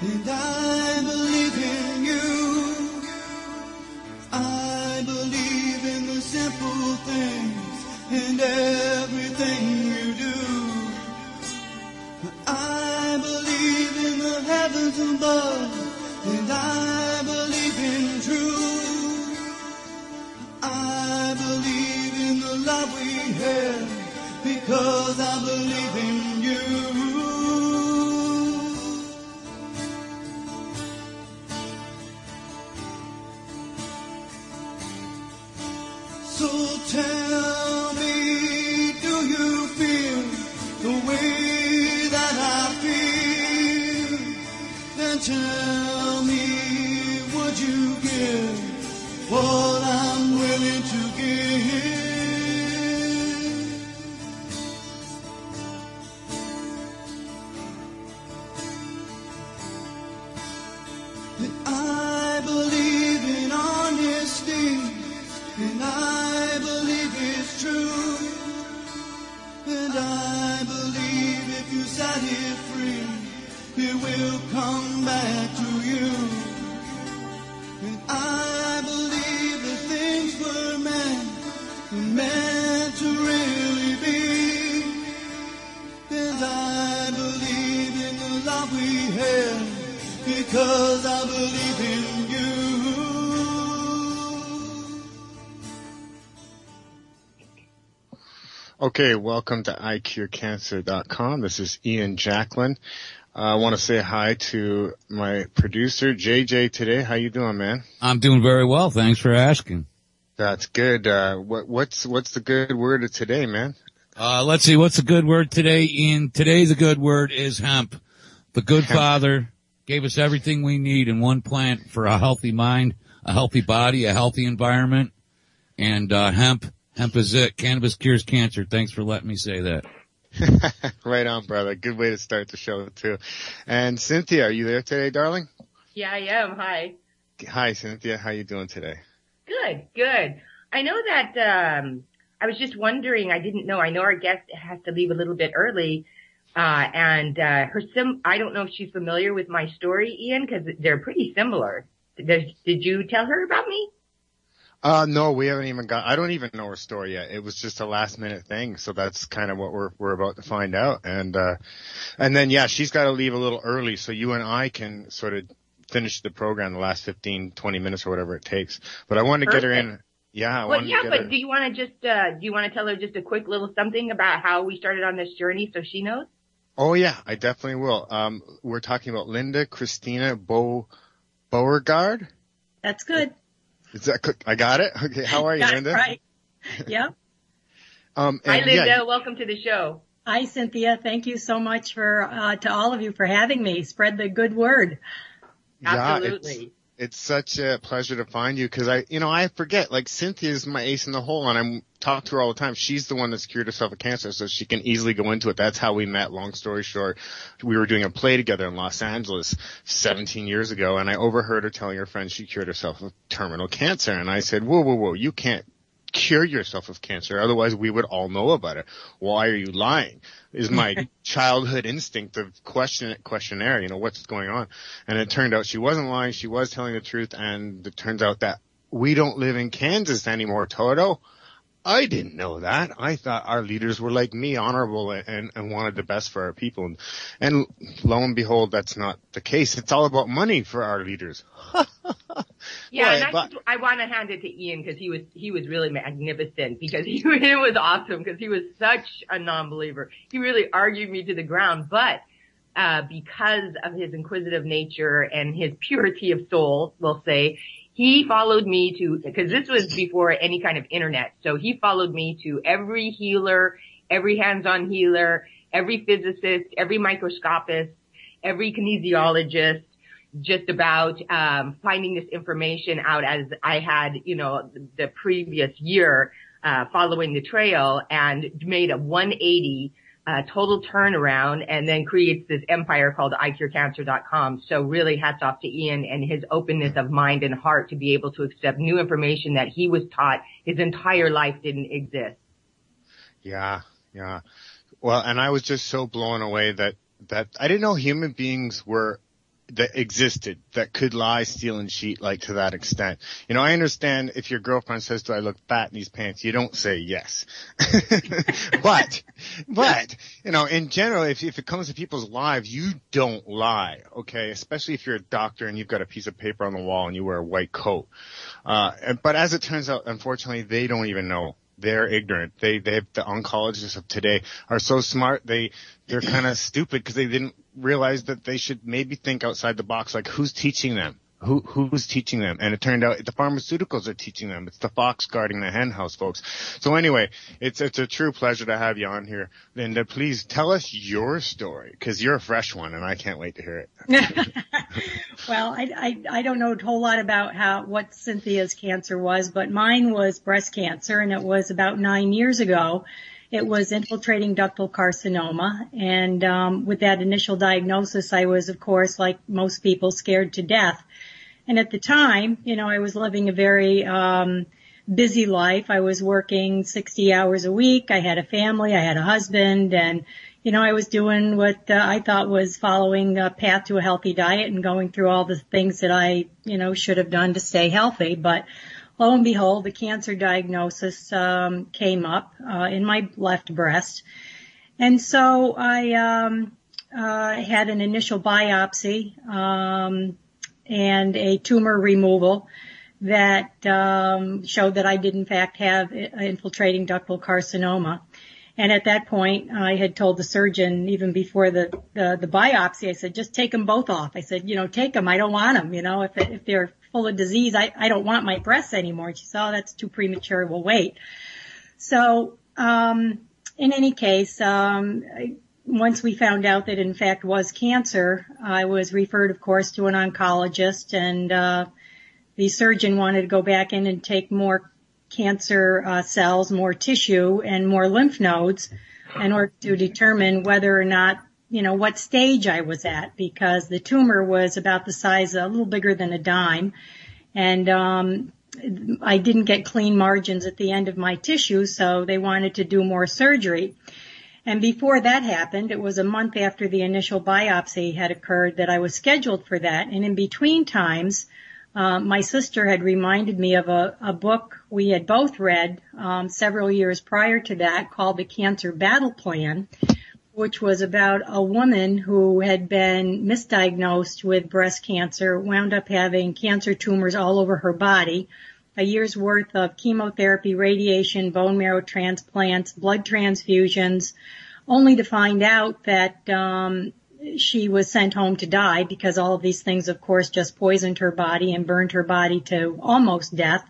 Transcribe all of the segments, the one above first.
and I believe in you. I believe in the simple things and everything you do. I believe in the heavens above, and I believe in truth. I believe in the love we have, because I believe in you. So tell me, do you feel the way that I feel? Then tell me, would you give what I'm willing to give? And I believe in honesty, and I believe it's true, and I believe if you set it free, it will come back to you. And I believe that things were meant to really be, and I believe in the love we have, because I believe in you. Okay, welcome to iCureCancer.com. This is Ian Jacklin. I want to say hi to my producer, JJ, today. How you doing, man? I'm doing very well. Thanks for asking. That's good. What's the good word of today, man? Let's see. What's the good word today, Ian? Today the good word is hemp. The good Father gave us everything we need in one plant for a healthy mind, a healthy body, a healthy environment, and hemp is it. Cannabis cures cancer. Thanks for letting me say that. Right on, brother. Good way to start the show, too. And Cynthia, are you there today, darling? Yeah, I am. Hi. Hi, Cynthia. How you doing today? Good. I know that I was just wondering, I didn't know. I know our guest has to leave a little bit early. I don't know if she's familiar with my story, Ian, because they're pretty similar. Did you tell her about me? No, we haven't even I don't even know her story yet. It was just a last minute thing. So that's kind of what we're about to find out. And then, yeah, she's got to leave a little early. So you and I can sort of finish the program the last 15, 20 minutes or whatever it takes. But I wanted to get her in. Yeah. Do you want to tell her just a quick little something about how we started on this journey so she knows? Oh yeah, I definitely will. We're talking about Linda Christina Beauregard. That's good. Is that, I got it? Okay. How are you, Linda? Right. Yep. Hi, Linda. Yeah. Welcome to the show. Hi, Cynthia. Thank you so much to all of you for having me. Spread the good word. Absolutely. Yeah, it's such a pleasure to find you, because I forget, like, Cynthia's my ace in the hole, and I'm talk to her all the time. She's the one that's cured herself of cancer, so she can easily go into it. That's how we met. Long story short, we were doing a play together in Los Angeles 17 years ago, and I overheard her telling her friend she cured herself of terminal cancer. And I said, whoa, you can't cure yourself of cancer, otherwise we would all know about it. Why are you lying? Is my childhood instinct of questionnaire, what's going on? And it turned out she wasn't lying, she was telling the truth, and it turns out that we don't live in Kansas anymore, Toto. I didn't know that. I thought our leaders were like me, honorable and wanted the best for our people. And lo and behold, that's not the case. It's all about money for our leaders. Yeah, well, I want to hand it to Ian, because he was really magnificent, because it was awesome, because he was such a non-believer. He really argued me to the ground, but because of his inquisitive nature and his purity of soul, we'll say, he followed me because this was before any kind of internet, so he followed me to every healer, every hands-on healer, every physicist, every microscopist, every kinesiologist, just about finding this information out, as I had, the previous year following the trail, and made a 180 total turnaround, and then creates this empire called iCureCancer.com. So really hats off to Ian and his openness of mind and heart to be able to accept new information that he was taught his entire life didn't exist. Yeah. Well, and I was just so blown away that I didn't know human beings were that existed that could lie, steal, and cheat like to that extent. You know, I understand if your girlfriend says, do I look fat in these pants? You don't say yes. but, you know, in general, if it comes to people's lives, you don't lie, okay? Especially if you're a doctor and you've got a piece of paper on the wall and you wear a white coat. But as it turns out, unfortunately, they don't even know. They're ignorant. The oncologists of today are so smart. They're kind of stupid because they didn't realize that they should maybe think outside the box. Like, who's teaching them? Who's teaching them? And it turned out the pharmaceuticals are teaching them. It's the fox guarding the hen house, folks. So anyway, it's a true pleasure to have you on here. Linda, please tell us your story, because you're a fresh one and I can't wait to hear it. Well, I don't know a whole lot about what Cynthia's cancer was, but mine was breast cancer, and it was about 9 years ago. It was infiltrating ductal carcinoma, and with that initial diagnosis, I was, of course, like most people, scared to death. And at the time, you know, I was living a very busy life. I was working 60 hours a week. I had a family. I had a husband, and you know, I was doing what I thought was following a path to a healthy diet and going through all the things that I, you know, should have done to stay healthy. But lo and behold, the cancer diagnosis came up in my left breast. And so I had an initial biopsy and a tumor removal that showed that I did in fact have infiltrating ductal carcinoma. And at that point, I had told the surgeon, even before the biopsy, I said, just take them both off. I said, you know, take them. I don't want them. You know, if they're full of disease, I don't want my breasts anymore. And she said, oh, that's too premature. We'll wait. So, in any case, once we found out that it in fact was cancer, I was referred, of course, to an oncologist, and the surgeon wanted to go back in and take more cancer cells, more tissue, and more lymph nodes in order to determine whether or not, you know, what stage I was at, because the tumor was about the size, a little bigger than a dime, and I didn't get clean margins at the end of my tissue, so they wanted to do more surgery. And before that happened, it was a month after the initial biopsy had occurred that I was scheduled for that, and in between times, my sister had reminded me of a book we had both read several years prior to that called The Cancer Battle Plan, which was about a woman who had been misdiagnosed with breast cancer, wound up having cancer tumors all over her body, a year's worth of chemotherapy, radiation, bone marrow transplants, blood transfusions, only to find out that she was sent home to die because all of these things, of course, just poisoned her body and burned her body to almost death.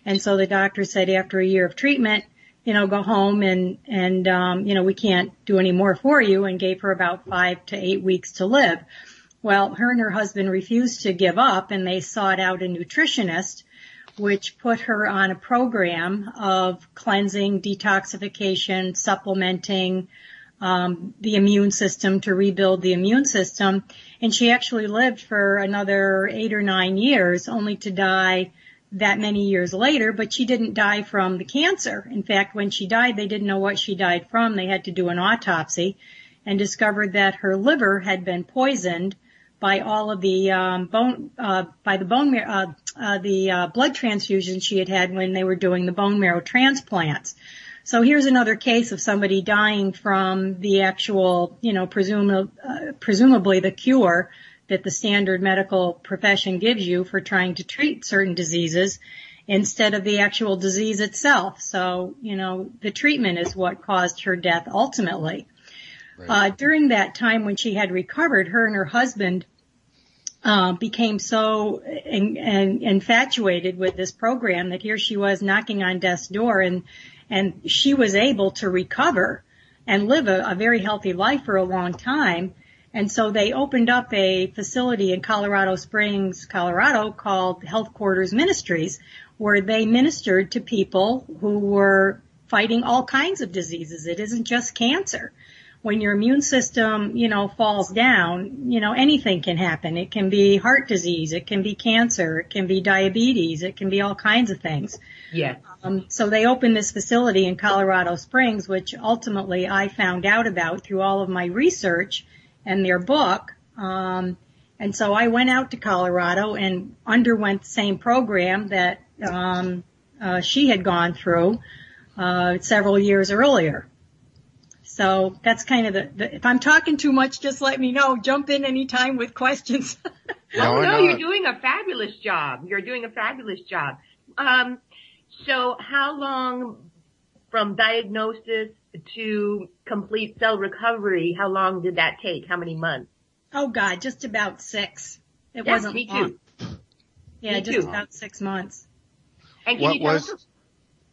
And so the doctor said after a year of treatment, you know, go home and you know, we can't do any more for you, and gave her about 5 to 8 weeks to live. Well, her and her husband refused to give up, and they sought out a nutritionist, which put her on a program of cleansing, detoxification, supplementing, the immune system to rebuild the immune system. And she actually lived for another 8 or 9 years, only to die that many years later, but she didn't die from the cancer. In fact, when she died, they didn't know what she died from. They had to do an autopsy and discovered that her liver had been poisoned by all of the blood transfusions she had when they were doing the bone marrow transplants. So here's another case of somebody dying from the actual, you know, presumably the cure that the standard medical profession gives you for trying to treat certain diseases instead of the actual disease itself. So, you know, the treatment is what caused her death ultimately. Right. During that time when she had recovered, her and her husband became so infatuated with this program that here she was knocking on death's door, and she was able to recover and live a very healthy life for a long time. And so they opened up a facility in Colorado Springs, Colorado, called Health Quarters Ministries, where they ministered to people who were fighting all kinds of diseases. It isn't just cancer. When your immune system, you know, falls down, you know, anything can happen. It can be heart disease. It can be cancer. It can be diabetes. It can be all kinds of things. Yeah. So they opened this facility in Colorado Springs, which ultimately I found out about through all of my research and their book. And And so I went out to Colorado and underwent the same program that she had gone through several years earlier. So that's kind of if I'm talking too much, just let me know. Jump in anytime with questions. No, you're doing a fabulous job. You're doing a fabulous job. So how long from diagnosis to complete cell recovery, how long did that take? How many months? Oh God, just about 6. It wasn't me long. Too. Yeah, me just too. about 6 months. And can you tell us?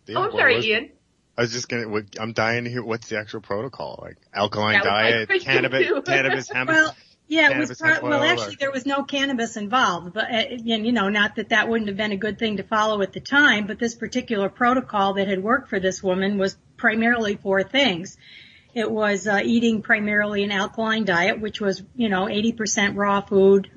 I'm sorry, Ian. I was just I'm dying to hear what's the actual protocol, like alkaline diet, cannabis, hemp. Well, yeah, it was, actually there was no cannabis involved, but, not that wouldn't have been a good thing to follow at the time, but this particular protocol that had worked for this woman was primarily 4 things. It was, eating primarily an alkaline diet, which was, 80% raw food,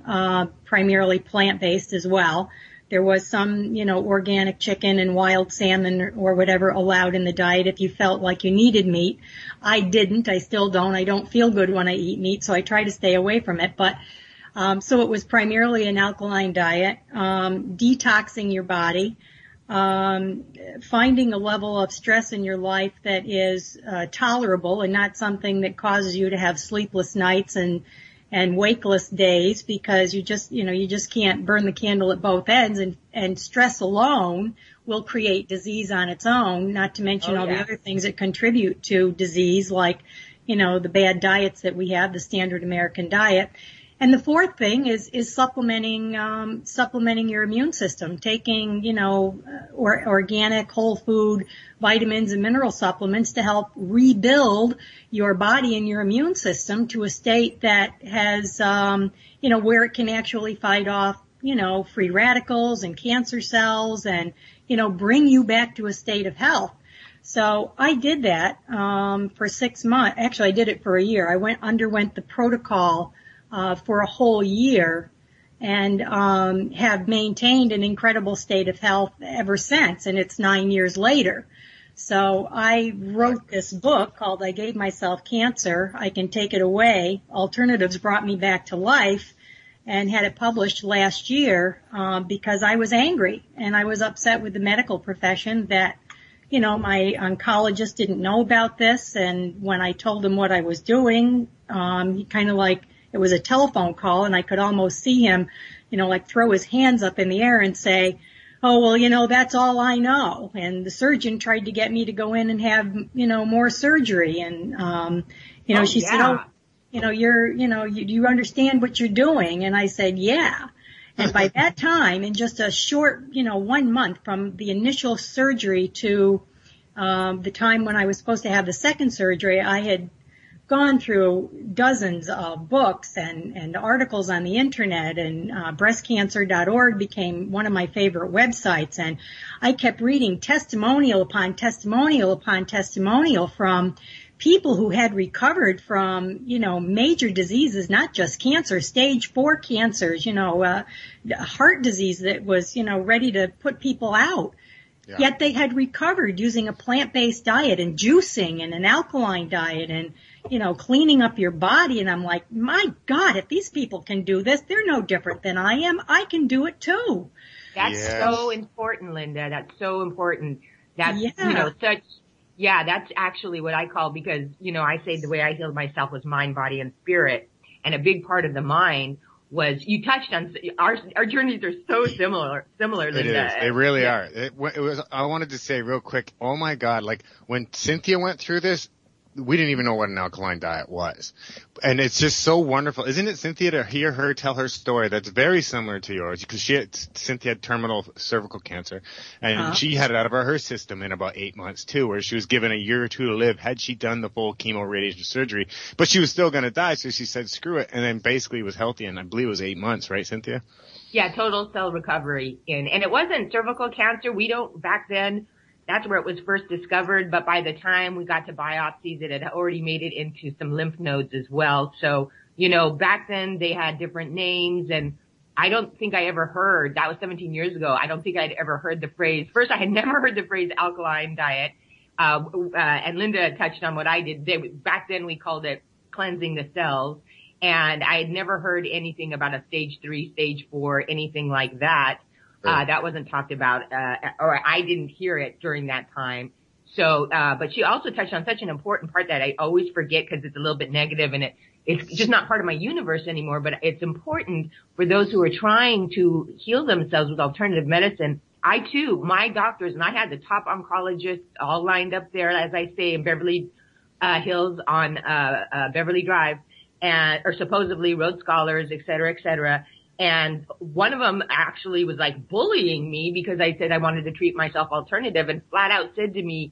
primarily plant-based as well. There was some, organic chicken and wild salmon or whatever allowed in the diet if you felt like you needed meat. I didn't. I still don't. I don't feel good when I eat meat, so I try to stay away from it. But, so it was primarily an alkaline diet, detoxing your body, finding a level of stress in your life that is, tolerable and not something that causes you to have sleepless nights and wakeless days, because you just can't burn the candle at both ends, and stress alone will create disease on its own, not to mention the other things that contribute to disease, like, the bad diets that we have, the standard American diet. And the 4th thing is supplementing your immune system, taking, organic whole food vitamins and mineral supplements to help rebuild your body and your immune system to a state that has, where it can actually fight off, free radicals and cancer cells and, bring you back to a state of health. So I did that, for 6 months. Actually, I did it for a year. I underwent the protocol for a whole year and have maintained an incredible state of health ever since, and it's 9 years later. So I wrote this book called I Gave Myself Cancer, I Can Take It Away. Alternatives Brought Me Back to Life, and had it published last year because I was angry and I was upset with the medical profession that, my oncologist didn't know about this, and when I told him what I was doing, he kind of like, it was a telephone call, and I could almost see him, throw his hands up in the air and say, oh, well, that's all I know. And the surgeon tried to get me to go in and have, more surgery. And, she said, oh, you understand what you're doing? And I said, yeah. And by that time, in just a short, 1 month from the initial surgery to, the time when I was supposed to have the second surgery, I had gone through dozens of books and articles on the internet, and breastcancer.org became one of my favorite websites, and I kept reading testimonial upon testimonial upon testimonial from people who had recovered from, major diseases, not just cancer, stage 4 cancers, heart disease that was, ready to put people out. Yeah. Yet they had recovered using a plant-based diet and juicing and an alkaline diet and, cleaning up your body. And I'm like, my God, if these people can do this, they're no different than I am. I can do it too. That's so important, Linda. That's so important. That's, that's actually what I call, because, I say the way I healed myself was mind, body, and spirit. And a big part of the mind was, you touched on, our journeys are so similar, Linda. It is. They really are. It was, I wanted to say real quick, oh my God, like when Cynthia went through this, we didn't even know what an alkaline diet was. And it's just so wonderful. Isn't it, Cynthia, to hear her tell her story that's very similar to yours? Because Cynthia had terminal cervical cancer, and she had it out of her system in about 8 months too, where she was given a year or 2 to live had she done the full chemo radiation surgery. But she was still going to die, so she said, screw it, and then basically was healthy, and I believe it was 8 months, right, Cynthia? Yeah, total cell recovery. And it wasn't cervical cancer. Back then, that's where it was first discovered, but by the time we got to biopsies, it had already made it into some lymph nodes as well. So, back then they had different names, and I don't think I ever heard, that was 17 years ago, I don't think I'd ever heard the phrase, first I had never heard the phrase alkaline diet, and Linda touched on what I did. Back then we called it cleansing the cells, And I had never heard anything about a stage 3, stage 4, anything like that. Right. That wasn't talked about, or I didn't hear it during that time. So, but she also touched on such an important part that I always forget because it's a little bit negative and it's just not part of my universe anymore, but it's important for those who are trying to heal themselves with alternative medicine. I too, my doctors, and I had the top oncologists all lined up there, as I say, in Beverly Hills on Beverly Drive, or supposedly Rhodes Scholars, et cetera. And one of them actually was like bullying me because I said I wanted to treat myself alternative and flat out said to me,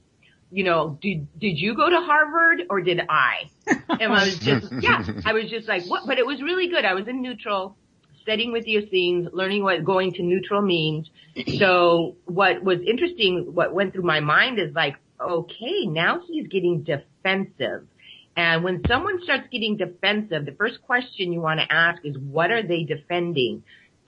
you know, did you go to Harvard or did I? And I was just like, what? But it was really good. I was in neutral, studying with the Essenes, learning what going to neutral means. So what was interesting, what went through my mind is like, okay, now he's getting defensive. And when someone starts getting defensive, the first question you want to ask is, what are they defending?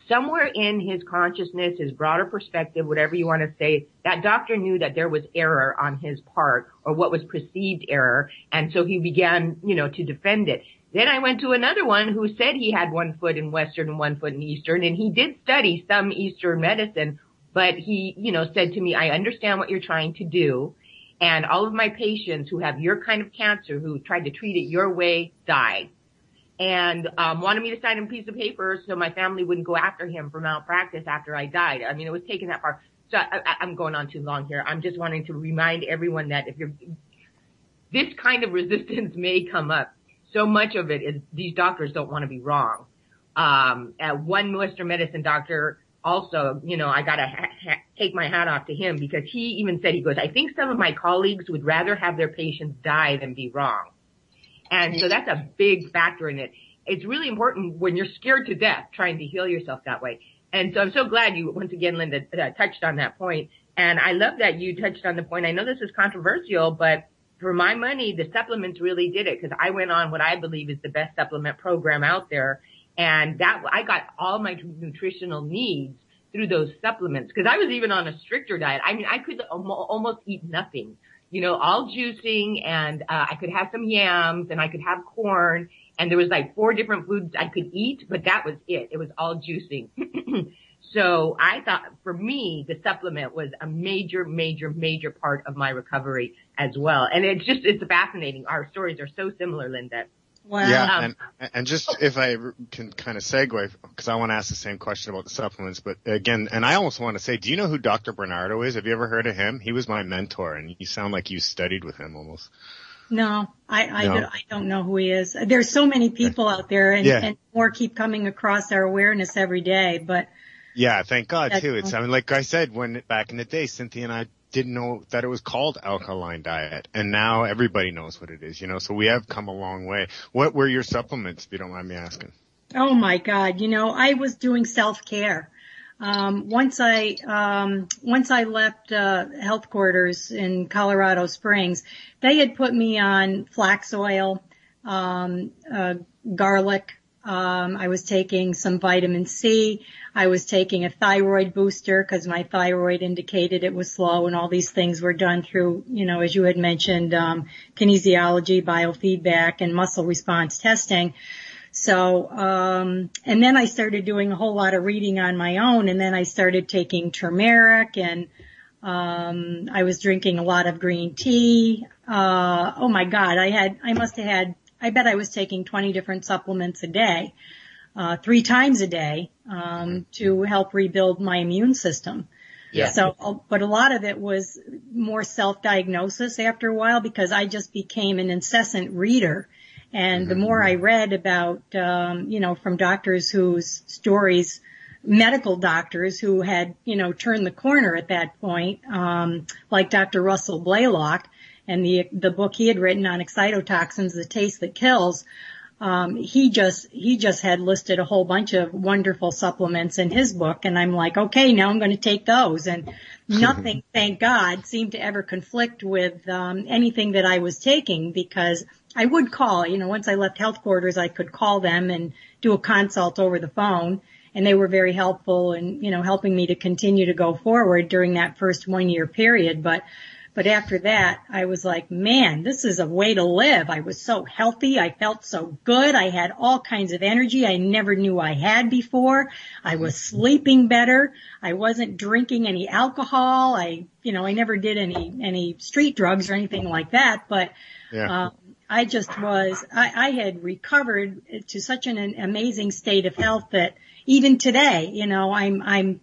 Somewhere in his consciousness, his broader perspective, whatever you want to say, that doctor knew that there was error on his part or what was perceived error. And so he began, you know, to defend it. Then I went to another one who said he had one foot in Western and one foot in Eastern. And he did study some Eastern medicine, but he, you know, said to me, I understand what you're trying to do. And all of my patients who have your kind of cancer, who tried to treat it your way, died. And wanted me to sign a piece of paper so my family wouldn't go after him for malpractice after I died. I mean, it was taken that far. So I'm going on too long here. I'm just wanting to remind everyone that this kind of resistance may come up. So much of it is these doctors don't want to be wrong. One Western medicine doctor also, you know, I got to take my hat off to him because he even said, he goes, I think some of my colleagues would rather have their patients die than be wrong. And so that's a big factor in it. It's really important when you're scared to death trying to heal yourself that way. And so I'm so glad you, once again, Linda, touched on that point. And I love that you touched on the point. I know this is controversial, but for my money, the supplements really did it because I went on what I believe is the best supplement program out there. And that I got all my nutritional needs through those supplements because I was even on a stricter diet. I mean, I could almost eat nothing. You know, all juicing and, I could have some yams and I could have corn and there was like 4 different foods I could eat, but that was it. It was all juicing. So I thought for me, the supplement was a major part of my recovery as well. And it's fascinating. Our stories are so similar, Linda. Wow. Yeah, and just if I can kind of segue, because I want to ask the same question about the supplements, but again, and I also want to say, do you know who Dr. Bernardo is? Have you ever heard of him? He was my mentor, and you sound like you studied with him almost. No, I don't know who he is. There's so many people out there, and more keep coming across our awareness every day, but. Yeah, thank God too. It's, I mean, like I said, back in the day, Cynthia and I didn't know that it was called alkaline diet, and now everybody knows what it is, you know, so we have come a long way. What were your supplements, if you don't mind me asking? Oh my God, you know, I was doing self-care. Once I left, health quarters in Colorado Springs, they had put me on flax oil, garlic. I was taking some vitamin C. I was taking a thyroid booster because my thyroid indicated it was slow, and all these things were done through, you know, as you had mentioned, kinesiology, biofeedback, and muscle response testing. So, and then I started doing a whole lot of reading on my own, and then I started taking turmeric, and I was drinking a lot of green tea. Oh my God, I bet I was taking 20 different supplements a day, 3 times a day, to help rebuild my immune system. Yeah. So, but a lot of it was more self-diagnosis after a while because I just became an incessant reader. And the more I read about, you know, from doctors whose stories, medical doctors who had, you know, turned the corner at that point, like Dr. Russell Blaylock, and the book he had written on excitotoxins, The Taste That Kills, he just had listed a whole bunch of wonderful supplements in his book, and I'm like, okay, now I'm going to take those, and nothing, thank God, seemed to ever conflict with anything that I was taking because I would call, you know, once I left health quarters, I could call them and do a consult over the phone, and they were very helpful in, you know, helping me to continue to go forward during that first 1-year period, but But after that, I was like, man, this is a way to live. I was so healthy. I felt so good. I had all kinds of energy I never knew I had before. I was sleeping better. I wasn't drinking any alcohol. I never did any street drugs or anything like that. But, I just was, I had recovered to such an amazing state of health that even today, I'm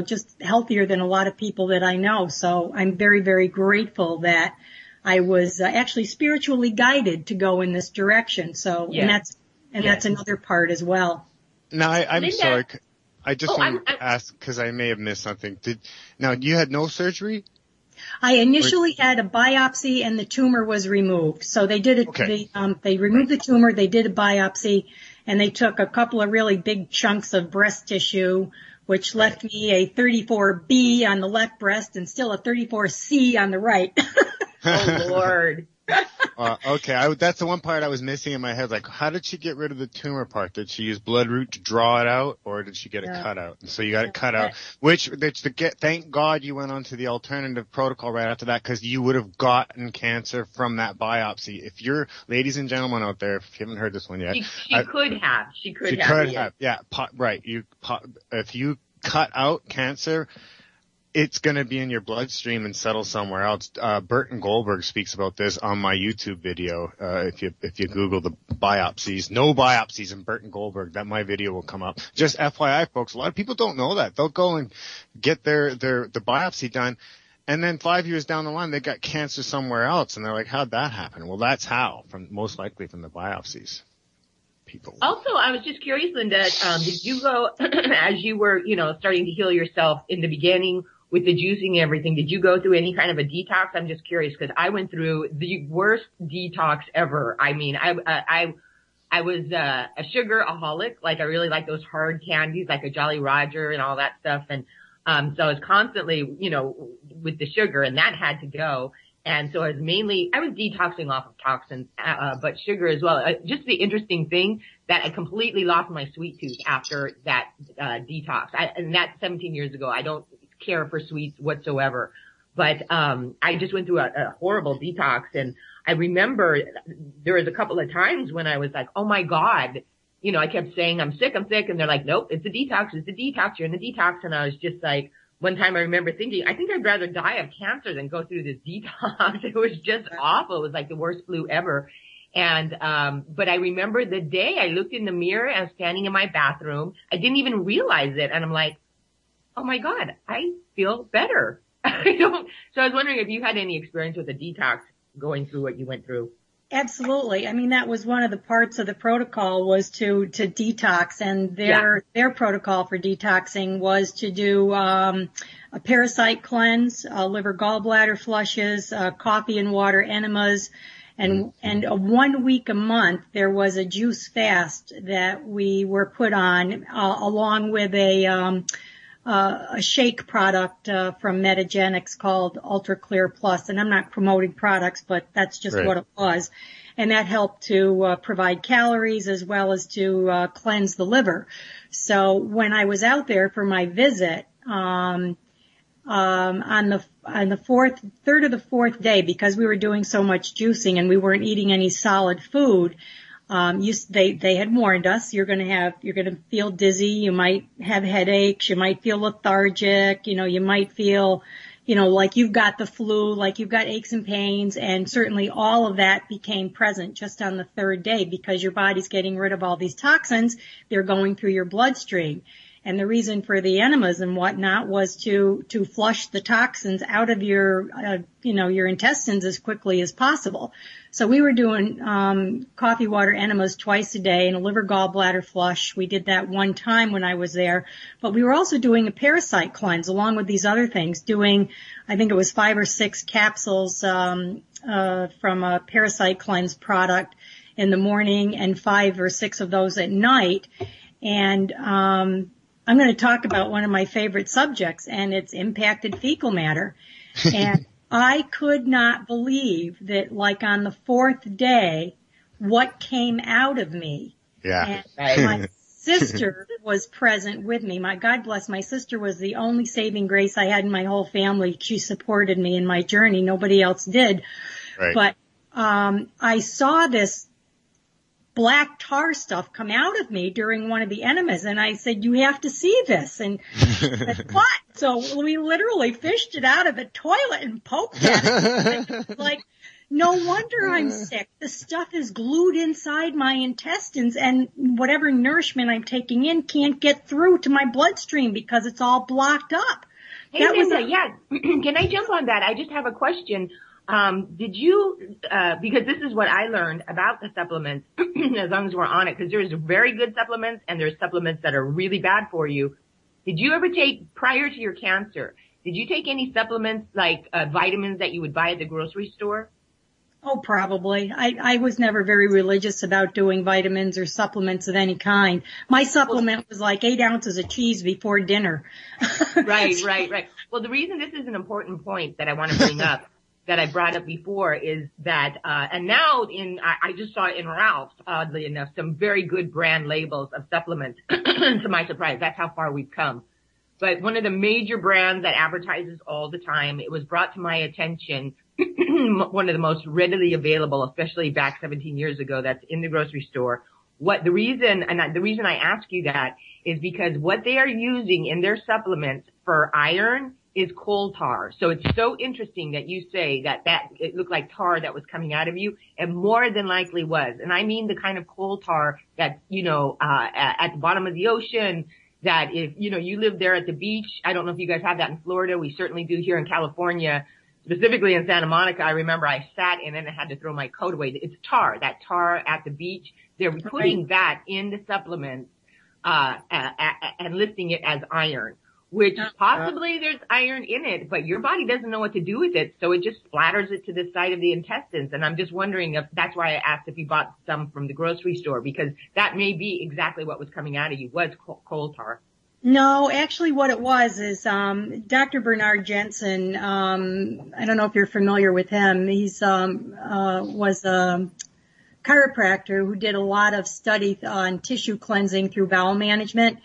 just healthier than a lot of people that I know. So I'm very, very grateful that I was actually spiritually guided to go in this direction. So, that's another part as well. Now, I'm sorry. I just want to ask, because I may have missed something. Now, you had no surgery? I initially had a biopsy and the tumor was removed. So they did they removed the tumor, they did a biopsy, and they took a couple of really big chunks of breast tissue, which left me a 34B on the left breast and still a 34C on the right. Oh, Lord. Okay, that's the one part I was missing in my head. Like, how did she get rid of the tumor part? Did she use Bloodroot to draw it out, or did she get it cut out? So you got it cut out. Thank God you went on to the alternative protocol right after that, because you would have gotten cancer from that biopsy. If you're, ladies and gentlemen out there, if you haven't heard this one yet, she could have. Yeah, right. If you cut out cancer, it's going to be in your bloodstream and settle somewhere else. Burton Goldberg speaks about this on my YouTube video. If you Google the biopsies, no biopsies in Burton Goldberg, my video will come up. Just FYI, folks, a lot of people don't know that. They'll go and get the biopsy done, and then 5 years down the line, they got cancer somewhere else, and they're like, how'd that happen? Well, that's how, most likely from the biopsies. People. Also, I was just curious, Linda, did you go, as you were, starting to heal yourself in the beginning, with the juicing and everything, did you go through any kind of a detox? I'm just curious because I went through the worst detox ever. I mean, I was a sugar-aholic. Like, I really like those hard candies, like a Jolly Roger and all that stuff. And so I was constantly, with the sugar, and that had to go. And so I was detoxing off of toxins, but sugar as well. Just the interesting thing that I completely lost my sweet tooth after that detox. And that's 17 years ago. I don't care for sweets whatsoever. But I just went through a horrible detox, and I remember there was a couple of times when I was like, oh my God, I kept saying I'm sick, and they're like, nope, it's a detox, you're in the detox. And I was just like, one time I remember thinking, I think I'd rather die of cancer than go through this detox. It was just awful. It was like the worst flu ever. And but I remember the day I looked in the mirror and I was standing in my bathroom. I didn't even realize it, and I'm like, oh my God, I feel better. So I was wondering if you had any experience with a detox going through what you went through. Absolutely. I mean, that was one of the parts of the protocol was to detox, and their protocol for detoxing was to do a parasite cleanse, liver gallbladder flushes, coffee and water enemas, and 1 week a month there was a juice fast that we were put on along with a shake product from Metagenics called Ultra Clear Plus, and I'm not promoting products, but that's just what it was. And that helped to provide calories as well as to cleanse the liver. So when I was out there for my visit, on the third or the fourth day, because we were doing so much juicing and we weren't eating any solid food, they had warned us, you're going to feel dizzy, you might have headaches, you might feel lethargic, you might feel, like you've got the flu, like you've got aches and pains, and certainly all of that became present just on the third day because your body's getting rid of all these toxins, they're going through your bloodstream. And the reason for the enemas and whatnot was to flush the toxins out of your intestines as quickly as possible. So we were doing, coffee water enemas twice a day and a liver gallbladder flush. We did that one time when I was there, but we were also doing a parasite cleanse along with these other things, I think it was 5 or 6 capsules, from a parasite cleanse product in the morning and 5 or 6 of those at night. And, I'm going to talk about one of my favorite subjects, and it's impacted fecal matter. And I could not believe that, like, on the 4th day, what came out of me. Yeah. And my sister was present with me. God bless, my sister was the only saving grace I had in my whole family. She supported me in my journey. Nobody else did. Right. But I saw this black tar stuff come out of me during one of the enemas, and I said, you have to see this. And I said, what? So we literally fished it out of the toilet and poked at it. Like, no wonder I'm sick. The stuff is glued inside my intestines, and whatever nourishment I'm taking in can't get through to my bloodstream because it's all blocked up. Hey, Linda, can I jump on that? I just have a question. Did you, because this is what I learned about the supplements, as long as we're on it, because there's very good supplements and there's supplements that are really bad for you. Did you ever take, prior to your cancer, did you take any supplements like vitamins that you would buy at the grocery store? Oh, probably. I was never very religious about doing vitamins or supplements of any kind. My supplement was like 8 ounces of cheese before dinner. Right. Well, the reason this is an important point that I want to bring up, that I brought up before, is that, and now I just saw in Ralph's, oddly enough, some very good brand labels of supplements, to my surprise. That's how far we've come. But one of the major brands that advertises all the time, it was brought to my attention, one of the most readily available, especially back 17 years ago, that's in the grocery store. The reason I ask you that is because what they are using in their supplements for iron is coal tar. So it's so interesting that you say that it looked like tar that was coming out of you, and more than likely was. And I mean the kind of coal tar that, at the bottom of the ocean, that if, you live there at the beach. I don't know if you guys have that in Florida. We certainly do here in California, specifically in Santa Monica. I remember I sat in and I had to throw my coat away. It's tar, that tar at the beach. They're putting that in the supplements, and listing it as iron, which possibly there's iron in it, but your body doesn't know what to do with it, so it just splatters it to the side of the intestines. And I'm just wondering if that's why I asked if you bought some from the grocery store, because that may be exactly what was coming out of you, was coal tar. No, actually what it was is, Dr. Bernard Jensen, I don't know if you're familiar with him. He's, was a chiropractor who did a lot of study on tissue cleansing through bowel management.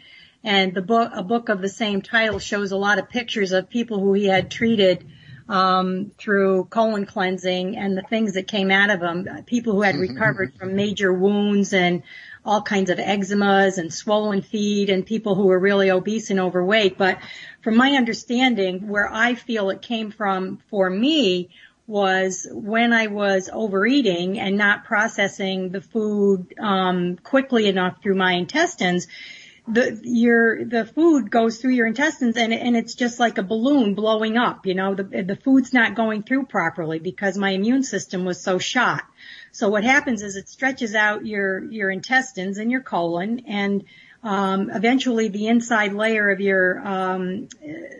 And a book of the same title shows a lot of pictures of people who he had treated, through colon cleansing and the things that came out of them. People who had recovered from major wounds and all kinds of eczemas and swollen feet, and people who were really obese and overweight. But from my understanding, where I feel it came from for me was when I was overeating and not processing the food quickly enough through my intestines. The food goes through your intestines and it's just like a balloon blowing up. The food's not going through properly because my immune system was so shot. So what happens is it stretches out your intestines and your colon, and eventually the inside layer of your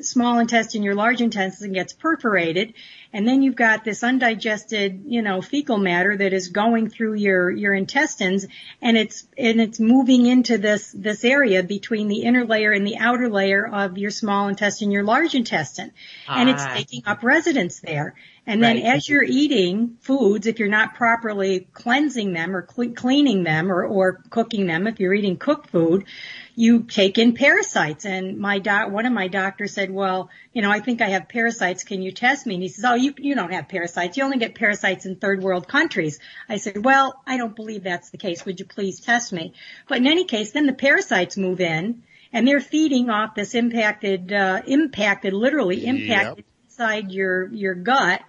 small intestine, your large intestine, gets perforated, and then you've got this undigested, fecal matter that is going through your intestines, and it's moving into this area between the inner layer and the outer layer of your small intestine, your large intestine, and it's taking up residence there. And then as you're eating foods, if you're not properly cleansing them or cleaning them or cooking them, if you're eating cooked food, you take in parasites. And one of my doctors said, well, I think I have parasites. Can you test me? And he says, oh, you don't have parasites. You only get parasites in third world countries. I said, well, I don't believe that's the case. Would you please test me? But in any case, then the parasites move in and they're feeding off this impacted inside your gut.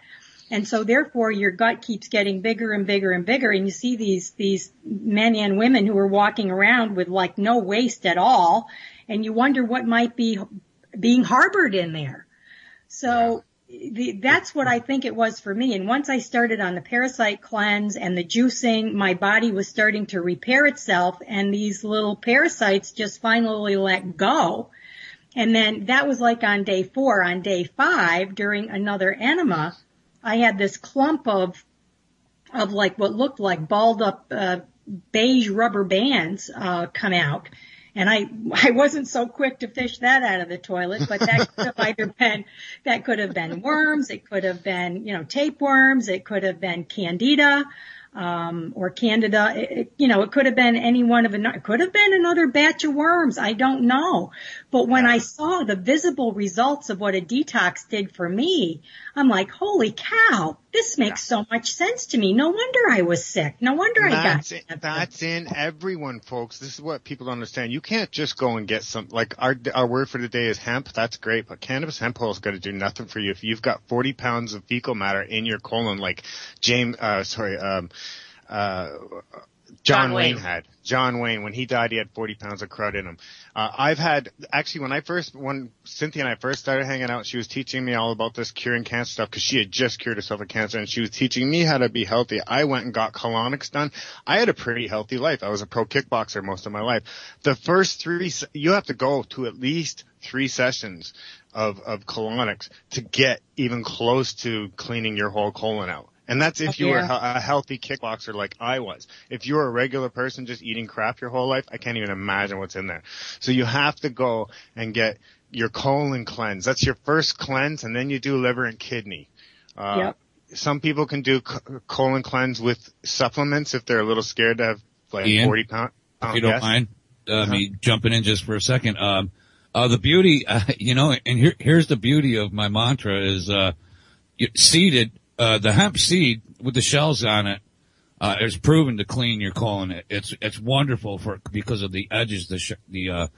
And so therefore your gut keeps getting bigger and bigger and bigger, and you see these men and women who are walking around with like no waist at all, and you wonder what might be being harbored in there. So that's what I think it was for me. And once I started on the parasite cleanse and the juicing, my body was starting to repair itself, and these little parasites just finally let go. And then that was like on day 4. On day 5, during another enema, I had this clump of like what looked like balled up beige rubber bands come out, and I wasn't so quick to fish that out of the toilet, but that could have been worms, it could have been tapeworms, it could have been candida. or Candida. It could have been it could have been another batch of worms. I don't know. But when I saw the visible results of what a detox did for me, I'm like, holy cow, this makes so much sense to me. No wonder I was sick. No wonder I got it. That's in everyone, folks. This is what people don't understand. You can't just go and get some, like our word for the day is hemp. That's great, but cannabis hemp oil is going to do nothing for you. If you've got 40 pounds of fecal matter in your colon, like John Wayne had. John Wayne, when he died, he had 40 pounds of crud in him. When Cynthia and I first started hanging out, she was teaching me all about this curing cancer stuff because she had just cured herself of cancer, and she was teaching me how to be healthy. I went and got colonics done. I had a pretty healthy life. I was a pro kickboxer most of my life. The first you have to go to at least 3 sessions of colonics to get even close to cleaning your whole colon out. And that's if you were a healthy kickboxer like I was. If you're a regular person just eating crap your whole life, I can't even imagine what's in there. So you have to go and get your colon cleanse. That's your first cleanse, and then you do liver and kidney. Some people can do colon cleanse with supplements if they're a little scared to have like Ian, 40 pounds. If you don't mind me jumping in just for a second. The beauty, and here's the beauty of my mantra is seeded. The hemp seed with the shells on it, is proven to clean your colon. It's wonderful because of the edges, the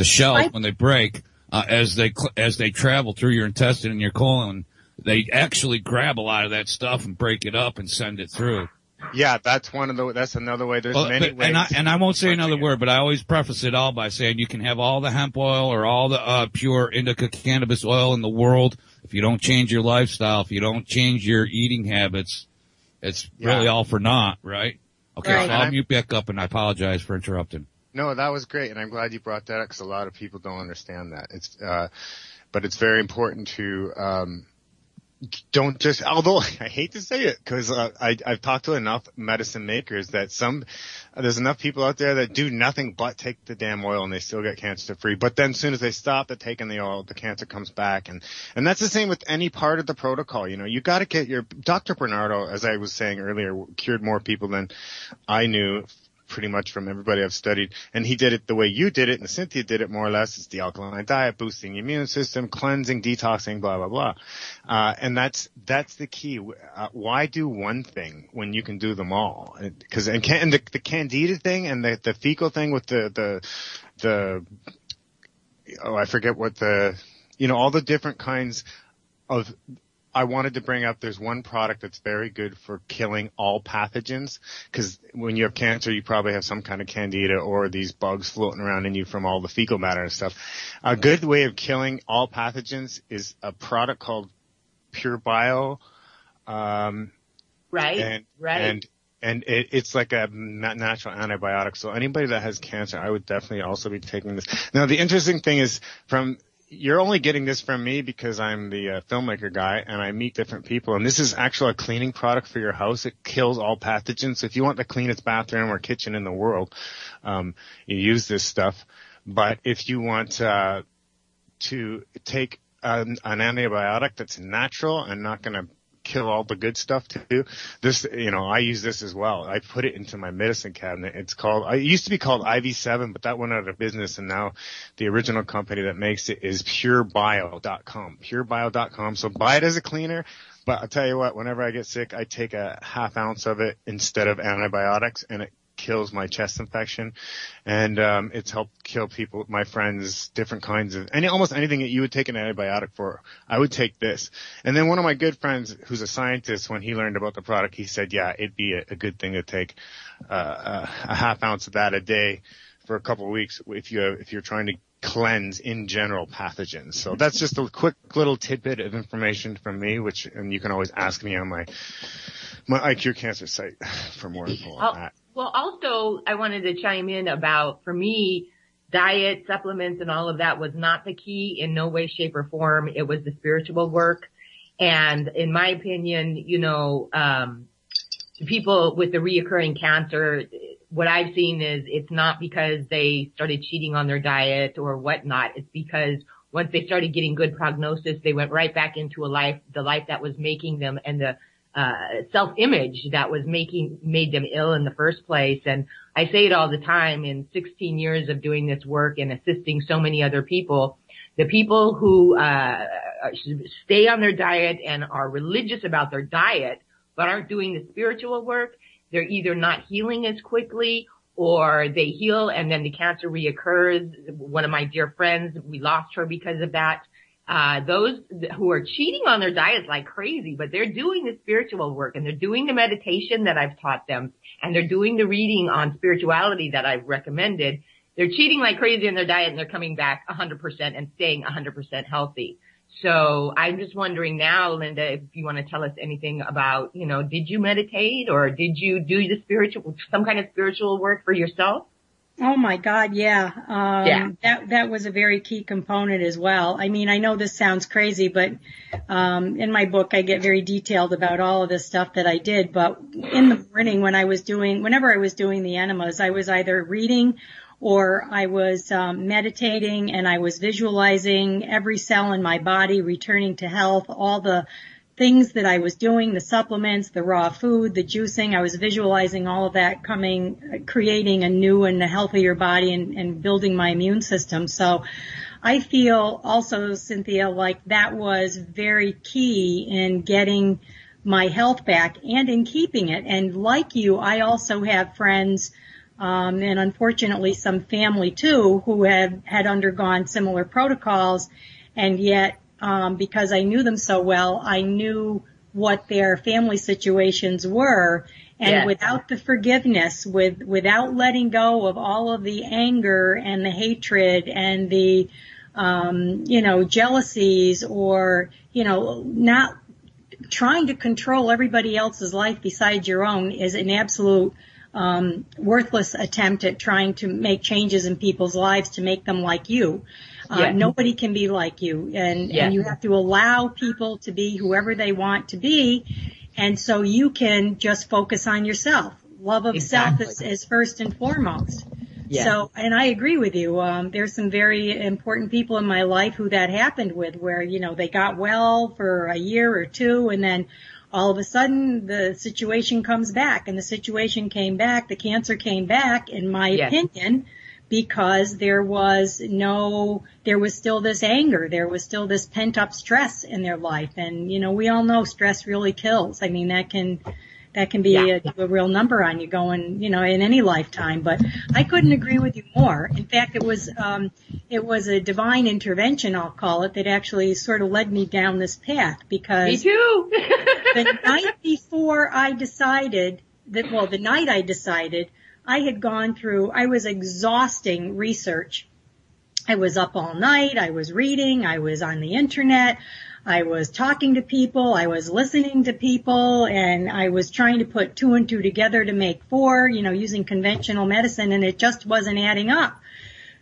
shells when they break, as they travel through your intestine and your colon, they actually grab a lot of that stuff and break it up and send it through. Yeah, that's another way. There's many ways. And I won't say another word, but I always preface it all by saying you can have all the hemp oil or all the, pure indica cannabis oil in the world. If you don't change your lifestyle, if you don't change your eating habits, it's really all for naught, right? Okay, right. So I'll mute back up, and I apologize for interrupting. No, that was great, and I'm glad you brought that up because a lot of people don't understand that. But it's very important to don't just. Although I hate to say it because I've talked to enough medicine makers that there's enough people out there that do nothing but take the damn oil and they still get cancer free. But then as soon as they stop taking the oil, the cancer comes back, and that's the same with any part of the protocol. You got to get your Dr. Bernardo, as I was saying earlier, cured more people than I knew. Pretty much from everybody I've studied, and he did it the way you did it, and Cynthia did it more or less. It's the alkaline diet, boosting the immune system, cleansing, detoxing, blah blah blah, and that's the key. Why do one thing when you can do them all? Because the candida thing and the fecal thing with the I forget what all the different kinds of. I wanted to bring up there's one product that's very good for killing all pathogens because when you have cancer, you probably have some kind of candida or these bugs floating around in you from all the fecal matter and stuff. A good way of killing all pathogens is a product called Pure Bio. Right. And it's like a natural antibiotic. So anybody that has cancer, I would definitely also be taking this. Now, the interesting thing is you're only getting this from me because I'm the filmmaker guy and I meet different people. And this is actually a cleaning product for your house. It kills all pathogens. So if you want the cleanest bathroom or kitchen in the world, you use this stuff. But if you want to take an antibiotic that's natural and not going to kill all the good stuff too. This, I use this as well. I put it into my medicine cabinet. It used to be called IV7, but that went out of business. And now the original company that makes it is purebio.com, purebio.com. So buy it as a cleaner. But I'll tell you what, whenever I get sick, I take a half ounce of it instead of antibiotics, and it kills my chest infection, and it's helped kill people, my friends, different kinds of, almost anything that you would take an antibiotic for, I would take this. And then one of my good friends who's a scientist, when he learned about the product, he said, yeah, it'd be a good thing to take a half ounce of that a day for a couple of weeks if you're trying to cleanse in general pathogens. So that's just a quick little tidbit of information from me, and you can always ask me on my I Cure Cancer site for more info on that. Well, also, I wanted to chime in about, for me, diet, supplements, and all of that was not the key in no way, shape, or form. It was the spiritual work. And in my opinion, people with the reoccurring cancer, what I've seen is it's not because they started cheating on their diet or whatnot. It's because once they started getting good prognosis, they went right back into the life that was making them, and the self-image that was made them ill in the first place. And I say it all the time, in 16 years of doing this work and assisting so many other people, the people who stay on their diet and are religious about their diet but aren't doing the spiritual work, they're either not healing as quickly or they heal and then the cancer reoccurs. One of my dear friends, we lost her because of that. Those who are cheating on their diets like crazy, but they're doing the spiritual work and they're doing the meditation that I've taught them and they're doing the reading on spirituality that I've recommended. They're cheating like crazy in their diet and they're coming back 100% and staying 100% healthy. So I'm just wondering now, Linda, if you want to tell us anything about, did you meditate or did you do some kind of spiritual work for yourself? Oh my God, yeah. That was a very key component as well. I mean, I know this sounds crazy, but in my book I get very detailed about all of this stuff that I did. But in the morning whenever I was doing the enemas, I was either reading or I was meditating and I was visualizing every cell in my body returning to health, all the things that I was doing, the supplements, the raw food, the juicing. I was visualizing all of that creating a new and a healthier body and building my immune system. So I feel also, Cynthia, like that was very key in getting my health back and in keeping it. And like you, I also have friends and unfortunately some family too who had undergone similar protocols, and yet because I knew them so well, I knew what their family situations were, and without the forgiveness, without letting go of all of the anger and the hatred and the jealousies, or not trying to control everybody else's life besides your own, is an absolute worthless attempt at trying to make changes in people's lives to make them like you. Nobody can be like you, and you have to allow people to be whoever they want to be, and so you can just focus on yourself. Love of self is first and foremost. Yeah. So, and I agree with you. There's some very important people in my life who that happened with, where, they got well for a year or two, and then all of a sudden the situation comes back, and the situation came back, the cancer came back, in my opinion, because there was still this anger, there was still this pent up stress in their life. And, we all know stress really kills. I mean, that can be a real number on you going, in any lifetime. But I couldn't agree with you more. In fact, it was a divine intervention, I'll call it, that actually sort of led me down this path, because me too. the night I decided, I had gone through, I was exhausting research. I was up all night, I was reading, I was on the internet, I was talking to people, I was listening to people, and I was trying to put 2 and 2 together to make 4, using conventional medicine, and it just wasn't adding up.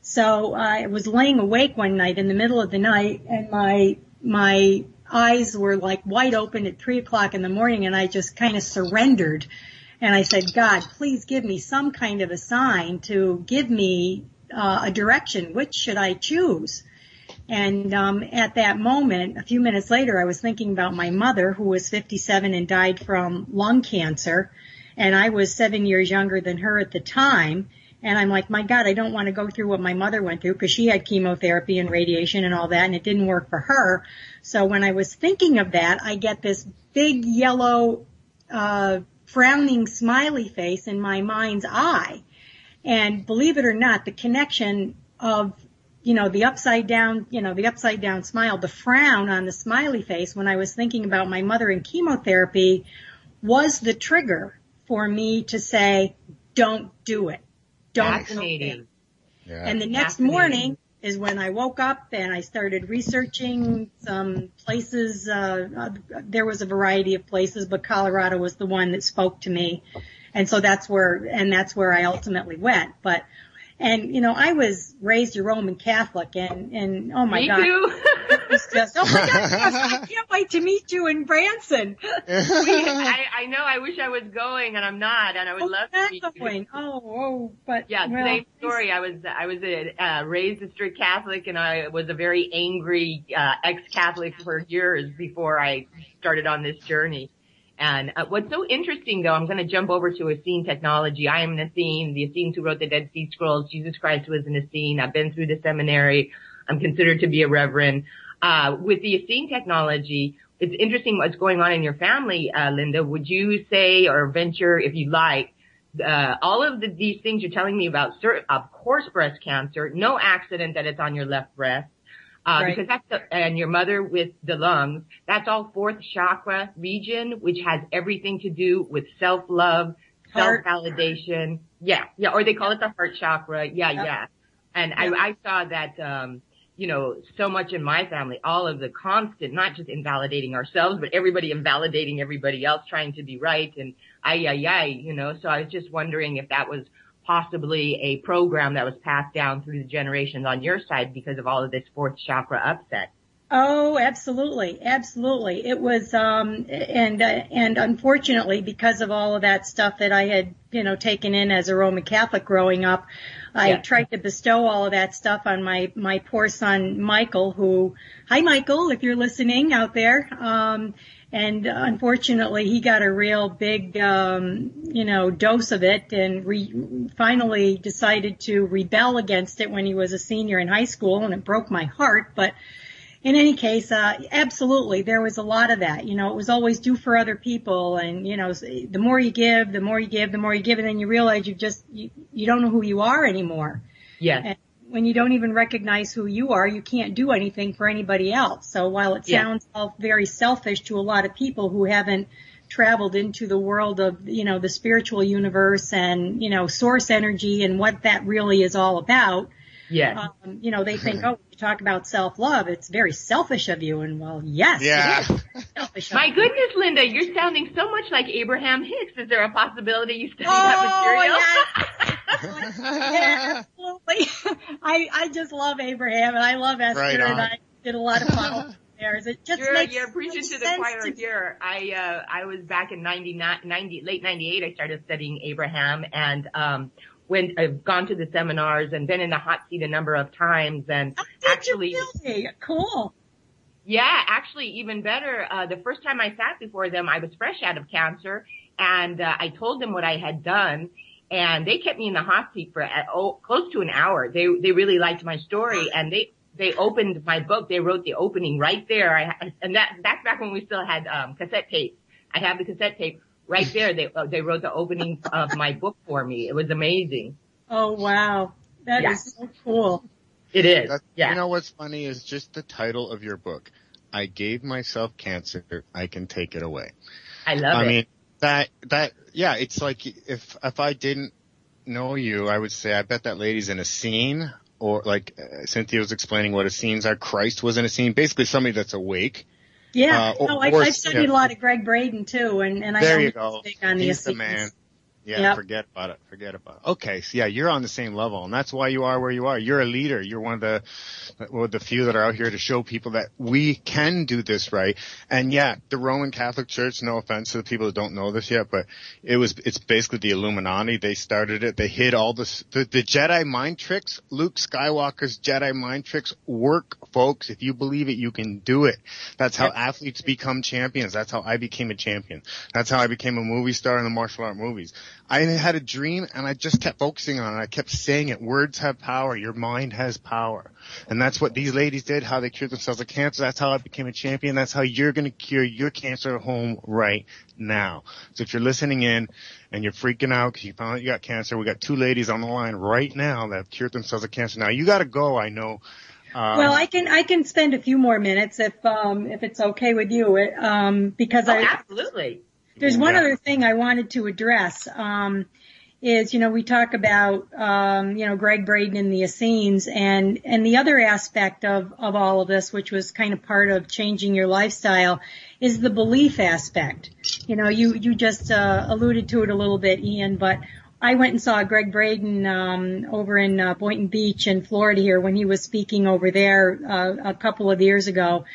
So I was laying awake one night in the middle of the night, and my eyes were like wide open at 3:00 in the morning, and I just kind of surrendered. And I said, God, please give me some kind of a sign to give me a direction. Which should I choose? And at that moment, a few minutes later, I was thinking about my mother, who was 57 and died from lung cancer. And I was 7 years younger than her at the time. And I'm like, my God, I don't want to go through what my mother went through, because she had chemotherapy and radiation and all that, and it didn't work for her. So when I was thinking of that, I get this big yellow frowning smiley face in my mind's eye. And believe it or not, the connection of, the upside down smile, the frown on the smiley face when I was thinking about my mother and chemotherapy was the trigger for me to say, don't do it. Don't do it. Yeah. And the next morning is when I woke up and I started researching some places. There was a variety of places, but Colorado was the one that spoke to me. And so that's where I ultimately went. And I was raised a Roman Catholic, and oh my God. Me too. It was just, oh my God, I can't wait to meet you in Branson. I know, I wish I was going, and I'm not, and I would love to meet you. But. Yeah, same story. I was raised a strict Catholic, and I was a very angry, ex-Catholic for years before I started on this journey. And what's so interesting, though, I'm going to jump over to Essene technology. I am an Essene, the Essenes who wrote the Dead Sea Scrolls. Jesus Christ was an Essene. I've been through the seminary. I'm considered to be a reverend. With the Essene technology, it's interesting what's going on in your family, Linda. Would you say or venture, if you like, all of these things you're telling me about, of course, breast cancer, no accident that it's on your left breast. Right. Because and your mother with the lungs, that's all fourth chakra region, which has everything to do with self-love, self-validation. Yeah. Or they call it the heart chakra. Yeah. And I saw that, so much in my family, all of the constant, not just invalidating ourselves, but everybody invalidating everybody else, trying to be right. And so I was just wondering if that was possibly a program that was passed down through the generations on your side because of all of this fourth chakra upset. Oh, absolutely. Absolutely. It was, and unfortunately, because of all of that stuff that I had, taken in as a Roman Catholic growing up, I tried to bestow all of that stuff on my poor son, Michael, hi, Michael, if you're listening out there. And unfortunately, he got a real big, dose of it and finally decided to rebel against it when he was a senior in high school, and it broke my heart. But in any case, absolutely, there was a lot of that. It was always do for other people, and, the more you give, the more you give, the more you give, and then you realize you don't know who you are anymore. Yes. And when you don't even recognize who you are, you can't do anything for anybody else. So while it sounds all very selfish to a lot of people who haven't traveled into the world of, the spiritual universe and, source energy and what that really is all about, they think, oh, you talk about self-love, it's very selfish of you. And well, yes, it is selfish. My goodness, Linda, you're sounding so much like Abraham Hicks. Is there a possibility you study that material? Yeah, absolutely. I just love Abraham, and I love Esther, and I did a lot of follow-up there. It just makes you're preaching to the choir here. I was back in late 98, I started studying Abraham, and when I've gone to the seminars and been in the hot seat a number of times, and actually, really? Cool. Yeah, actually, even better. The first time I sat before them, I was fresh out of cancer, and I told them what I had done, and they kept me in the hot seat for close to an hour. They really liked my story, and they opened my book. They wrote the opening right there. And that's back when we still had cassette tapes. I have the cassette tape. Right there, they wrote the opening of my book for me. It was amazing. Oh, wow. That is so cool. It is. You know what's funny is just the title of your book. I gave myself cancer. I can take it away. I love it. I mean, it's like if I didn't know you, I would say, I bet that lady's in a scene, or like Cynthia was explaining what Essenes are. Christ was in a scene. Basically somebody that's awake. Yeah, I've studied a lot of Greg Braden too, and I there know you go. He's the man. Yeah, forget about it. Okay, so you're on the same level, and that's why you are where you are. You're a leader. You're one of the few that are out here to show people that we can do this right. And the Roman Catholic Church, no offense to the people that don't know this yet, but it's basically the Illuminati. They started it. They hid all the Jedi mind tricks. Luke Skywalker's Jedi mind tricks work, folks. If you believe it, you can do it. That's how athletes become champions. That's how I became a champion. That's how I became a movie star in the martial art movies. I had a dream, and I just kept focusing on it. I kept saying it. Words have power. Your mind has power. And that's what these ladies did, how they cured themselves of cancer. That's how I became a champion. That's how you're going to cure your cancer at home right now. So if you're listening in and you're freaking out because you found out you got cancer, we got 2 ladies on the line right now that have cured themselves of cancer. Now, you got to go, I know. Well, I can spend a few more minutes if it's okay with you, because absolutely. There's one other thing I wanted to address, is, we talk about, Greg Braden and the Essenes, and the other aspect of all of this, which was kind of part of changing your lifestyle, is the belief aspect. You just, alluded to it a little bit, Ian, but I went and saw Greg Braden, over in, Boynton Beach in Florida here when he was speaking over there, a couple of years ago.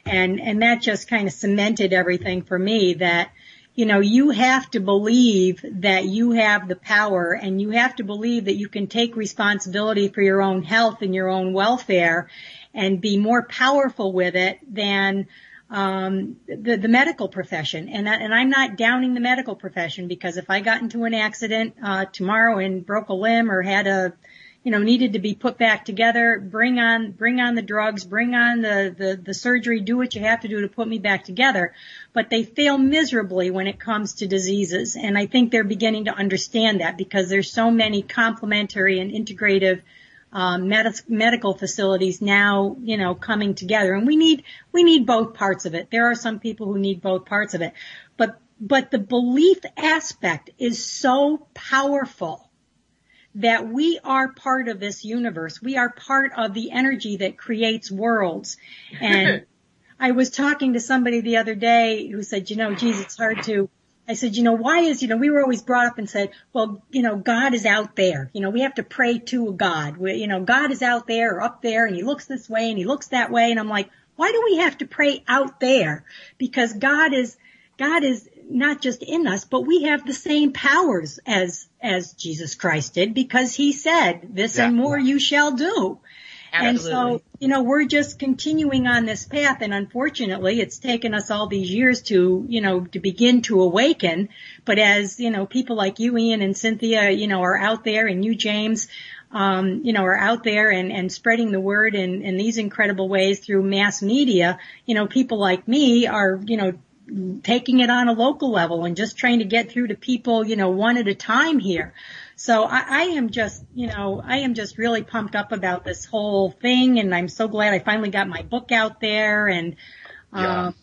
And that just kind of cemented everything for me that, you have to believe that you have the power, and you have to believe that you can take responsibility for your own health and your own welfare and be more powerful with it than the medical profession. And I'm not downing the medical profession, because if I got into an accident, tomorrow and broke a limb or had needed to be put back together, bring on the drugs, bring on the surgery, do what you have to do to put me back together. But they fail miserably when it comes to diseases. And I think they're beginning to understand that, because there's so many complementary and integrative medical facilities now, coming together. And we need both parts of it. There are some people who need both parts of it. But the belief aspect is so powerful that we are part of this universe. We are part of the energy that creates worlds. And I was talking to somebody the other day who said, geez, it's hard to, I said, why is, we were always brought up and said, well, God is out there. We have to pray to a God. God is out there or up there, and he looks this way and he looks that way. And I'm like, why do we have to pray out there? Because God is not just in us, but we have the same powers as Jesus Christ did, because he said, this and more you shall do. Absolutely. And so, we're just continuing on this path, and unfortunately it's taken us all these years to begin to awaken. But as, people like you, Ian, and Cynthia, are out there, and you, James, are out there and spreading the word in these incredible ways through mass media, people like me are, taking it on a local level and just trying to get through to people, one at a time here. So I am just really pumped up about this whole thing, and I'm so glad I finally got my book out there, and, I'm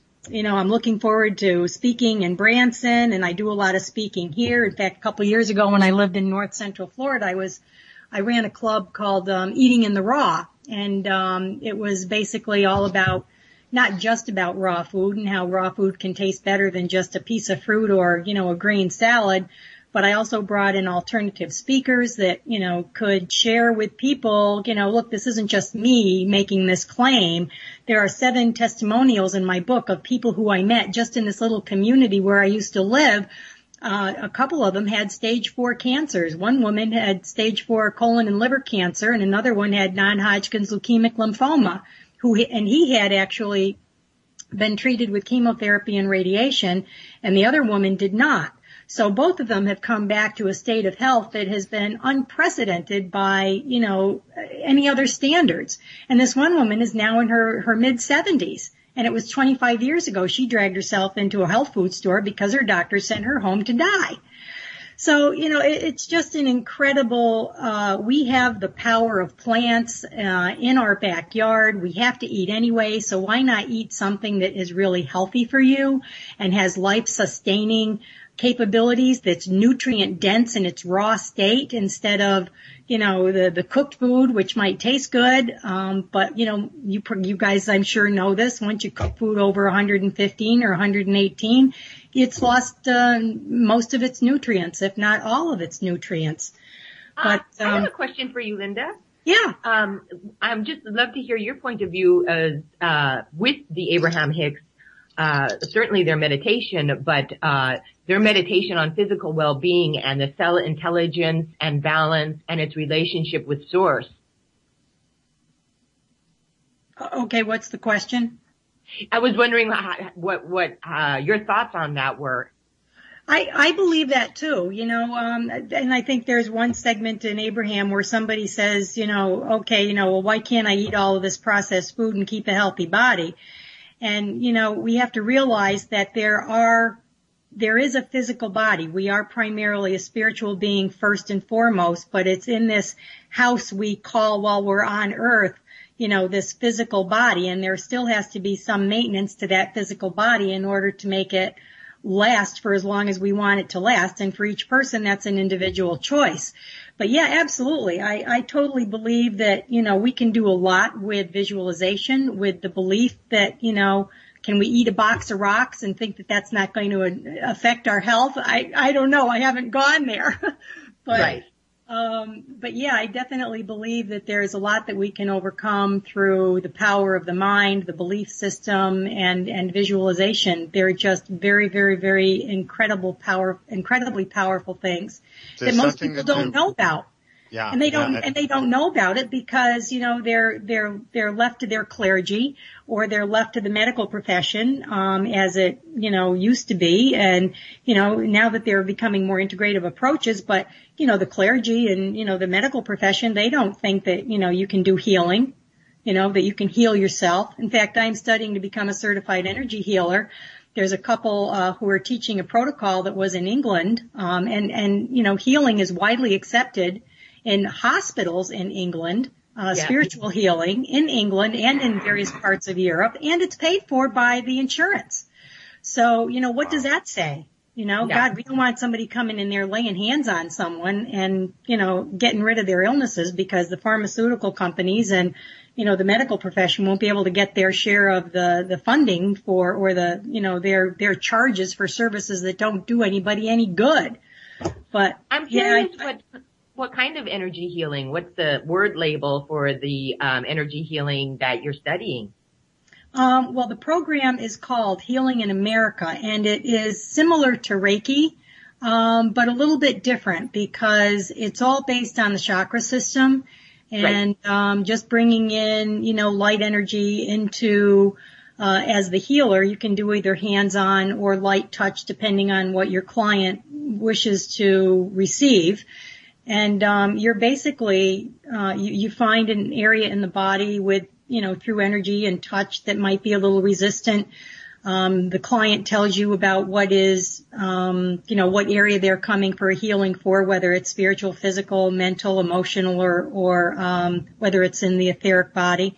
looking forward to speaking in Branson, and I do a lot of speaking here. In fact, a couple of years ago when I lived in North Central Florida, I ran a club called, Eating in the Raw, and, it was basically all about, not just about raw food and how raw food can taste better than just a piece of fruit or, a green salad. But I also brought in alternative speakers that, could share with people, look, this isn't just me making this claim. There are 7 testimonials in my book of people who I met just in this little community where I used to live. A couple of them had stage 4 cancers. One woman had stage 4 colon and liver cancer, and another one had non-Hodgkin's leukemic lymphoma. He had actually been treated with chemotherapy and radiation, and the other woman did not. So both of them have come back to a state of health that has been unprecedented by, any other standards. And this one woman is now in her mid-70s. And it was 25 years ago she dragged herself into a health food store because her doctor sent her home to die. So, it's just an incredible, we have the power of plants, in our backyard. We have to eat anyway, so why not eat something that is really healthy for you and has life-sustaining capabilities, that's nutrient dense in its raw state, instead of, the cooked food, which might taste good. But, you guys, I'm sure know this. Once you cook food over 115 or 118, it's lost, most of its nutrients, if not all of its nutrients. But, I have a question for you, Linda. Yeah. I'm just love to hear your point of view, with the Abraham Hicks, certainly their meditation, but, their meditation on physical well-being and the cell intelligence and balance and its relationship with source. Okay, what's the question? I was wondering what your thoughts on that were. I believe that too, and I think there's one segment in Abraham where somebody says, okay, well, why can't I eat all of this processed food and keep a healthy body? And, we have to realize that there is a physical body. We are primarily a spiritual being first and foremost, but it's in this house we call, while we're on earth, this physical body, and there still has to be some maintenance to that physical body in order to make it last for as long as we want it to last. And for each person, that's an individual choice. But yeah, absolutely. I totally believe that, we can do a lot with visualization, with the belief that, can we eat a box of rocks and think that that's not going to affect our health? I don't know. I haven't gone there. But, right. But yeah, I definitely believe that there's a lot that we can overcome through the power of the mind, the belief system, and visualization. They're just very, very, very incredibly powerful things that most people don't know about. Yeah. And they don't know about it because, you know, they're left to their clergy or they're left to the medical profession, as it, you know, used to be. And, you know, now that they're becoming more integrative approaches, but, you know, the clergy and, you know, the medical profession, they don't think that, you know, you can do healing, you know, that you can heal yourself. In fact, I'm studying to become a certified energy healer. There's a couple, who are teaching a protocol that was in England, and, you know, healing is widely accepted in hospitals in England, spiritual healing in England and in various parts of Europe, and it's paid for by the insurance. So, you know, what does that say? You know, God, we don't want somebody coming in there laying hands on someone and, you know, getting rid of their illnesses because the pharmaceutical companies and, you know, the medical profession won't be able to get their share of the funding for, or the, you know, their charges for services that don't do anybody any good. But I'm curious what kind of energy healing? What's the word label for the energy healing that you're studying? Well, the program is called Healing in America, and it is similar to Reiki, but a little bit different because it's all based on the chakra system and just bringing in, you know, light energy into as the healer. You can do either hands-on or light touch depending on what your client wishes to receive. And you're basically you find an area in the body with, you know, through energy and touch that might be a little resistant. The client tells you about what is, you know, what area they're coming for healing for, whether it's spiritual, physical, mental, emotional, or whether it's in the etheric body.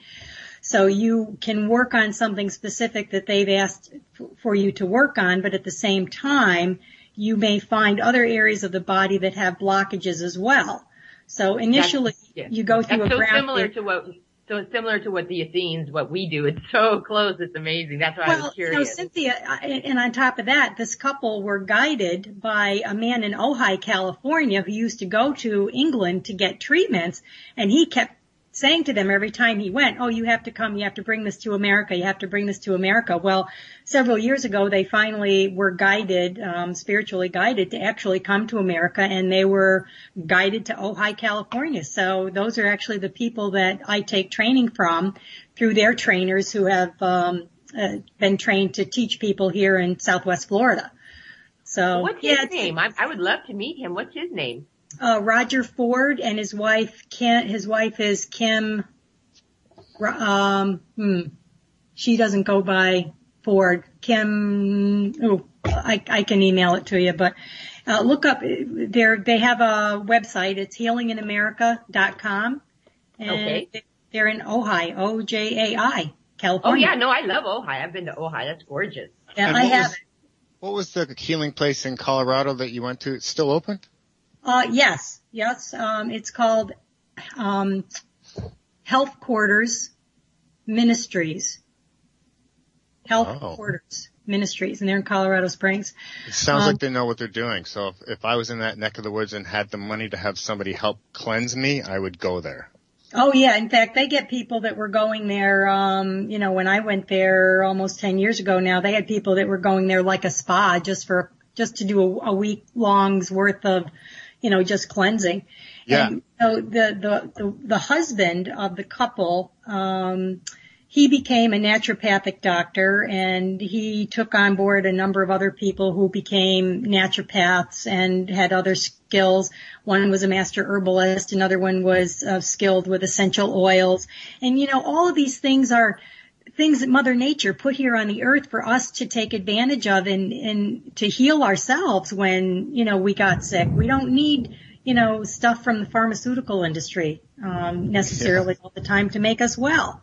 So you can work on something specific that they've asked for you to work on, but at the same time, you may find other areas of the body that have blockages as well. So initially, you go through a ground. So it's similar to what the Essenes, what we do. It's so close. It's amazing. That's why I was curious. Well, Cynthia, and on top of that, this couple were guided by a man in Ojai, California, who used to go to England to get treatments, and he kept saying to them every time he went, oh, you have to come, you have to bring this to America, you have to bring this to America. Well, several years ago, they finally were guided, spiritually guided to actually come to America, and they were guided to Ojai, California. So those are actually the people that I take training from through their trainers who have been trained to teach people here in Southwest Florida. So what's his name? I would love to meet him. What's his name? Roger Ford, and his wife is Kim, she doesn't go by Ford. Kim, I can email it to you, but, look up, they have a website. It's healinginamerica.com. And they're in Ojai, Ojai, California. Oh yeah, no, I love Ojai. I've been to Ojai. That's gorgeous. Yeah, I have. What was the healing place in Colorado that you went to? It's still open? Yes. It's called, Health Quarters Ministries. Quarters Ministries, and they're in Colorado Springs. It sounds like they know what they're doing. So if I was in that neck of the woods and had the money to have somebody help cleanse me, I would go there. Oh yeah. In fact, they get people that were going there, you know, when I went there almost 10 years ago now, they had people that were going there like a spa just to do a week long's worth of, you know, just cleansing. Yeah. And so the husband of the couple, he became a naturopathic doctor, and he took on board a number of other people who became naturopaths and had other skills. One was a master herbalist, another one was skilled with essential oils. And, you know, all of these things are things that Mother Nature put here on the earth for us to take advantage of and to heal ourselves when, you know, we got sick. We don't need, you know, stuff from the pharmaceutical industry, necessarily all the time to make us well.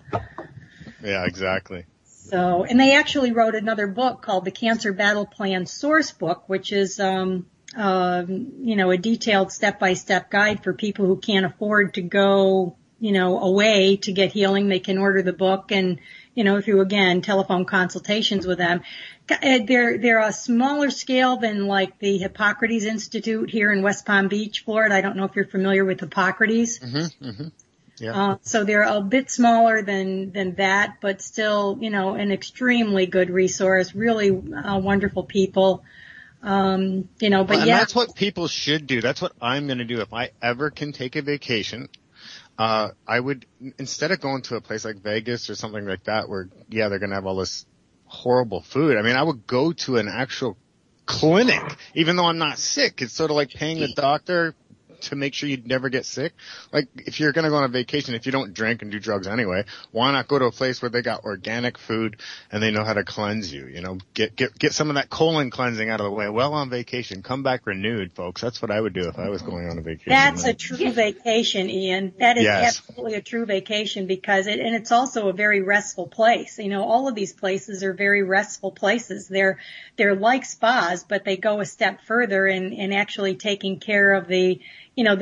Yeah, exactly. So, and they actually wrote another book called the Cancer Battle Plan Source Book, which is, you know, a detailed step-by-step guide for people who can't afford to go, you know, away to get healing. They can order the book and, you know, through, again, telephone consultations with them. They're a smaller scale than like the Hippocrates Institute here in West Palm Beach, Florida. I don't know if you're familiar with Hippocrates. Yeah. So they're a bit smaller than that, but still, you know, an extremely good resource, really wonderful people. But and that's what people should do. That's what I'm going to do. If I ever can take a vacation, I would, instead of going to a place like Vegas or something like that where, they're going to have all this horrible food. I mean, I would go to an actual clinic, even though I'm not sick. It's sort of like paying the doctor to make sure you never get sick. Like, if you're going to go on a vacation, if you don't drink and do drugs anyway, why not go to a place where they got organic food and they know how to cleanse you? Get some of that colon cleansing out of the way while on vacation. Come back renewed, folks. That's what I would do if I was going on a vacation. That's a true vacation, Ian. That is absolutely a true vacation because it's also a very restful place. All of these places are very restful places. They're like spas, but they go a step further in actually taking care of the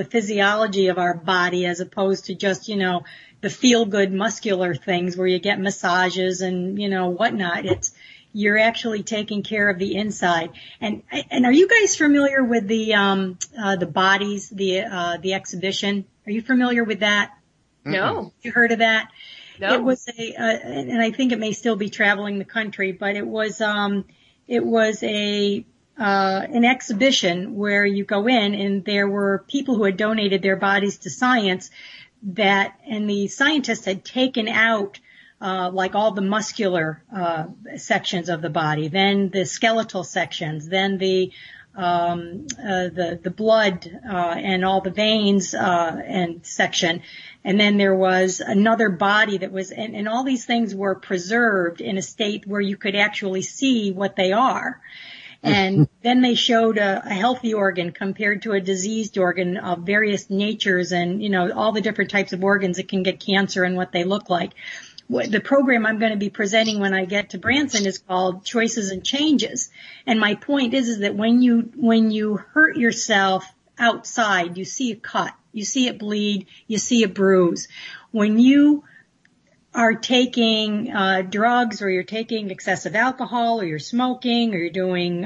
physiology of our body as opposed to just, the feel-good muscular things where you get massages and, whatnot. You're actually taking care of the inside. And are you guys familiar with the bodies, the exhibition? Are you familiar with that? No. You heard of that? No. It was and I think it may still be traveling the country, but it was an exhibition where you go in and there were people who had donated their bodies to science and the scientists had taken out like all the muscular sections of the body, then the skeletal sections, then the blood and all the veins and section, and then there was another body that was and all these things were preserved in a state where you could actually see what they are. And then they showed a healthy organ compared to a diseased organ of various natures and, all the different types of organs that can get cancer and what they look like. The program I'm going to be presenting when I get to Branson is called Choices and Changes. And my point is that when you hurt yourself outside, you see a cut, you see it bleed, you see a bruise. When you are taking drugs or you're taking excessive alcohol or you're smoking or you're doing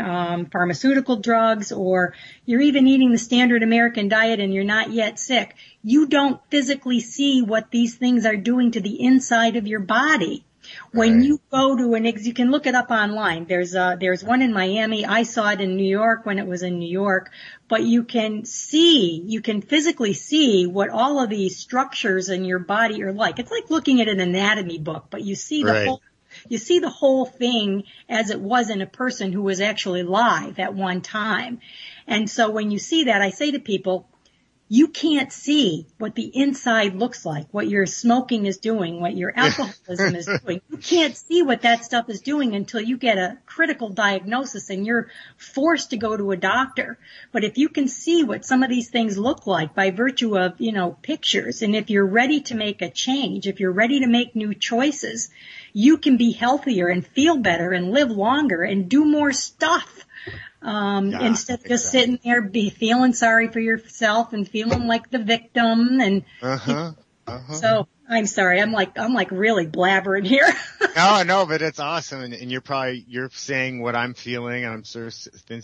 pharmaceutical drugs or you're even eating the standard American diet and you're not yet sick, you don't physically see what these things are doing to the inside of your body. When you go to you can look it up online. There's one in Miami. I saw it in New York when it was in New York. But you can physically see what all of these structures in your body are like. It's like looking at an anatomy book, but you see the whole thing as it was in a person who was actually live at one time. And so when you see that, I say to people, you can't see what the inside looks like, what your smoking is doing, what your alcoholism is doing. You can't see what that stuff is doing until you get a critical diagnosis and you're forced to go to a doctor. But if you can see what some of these things look like by virtue of, pictures, and if you're ready to make a change, if you're ready to make new choices, you can be healthier and feel better and live longer and do more stuff. Instead of just sitting there feeling sorry for yourself and feeling like the victim and so I'm sorry, I'm like really blabbering here. No, but it's awesome and you're saying what I'm feeling and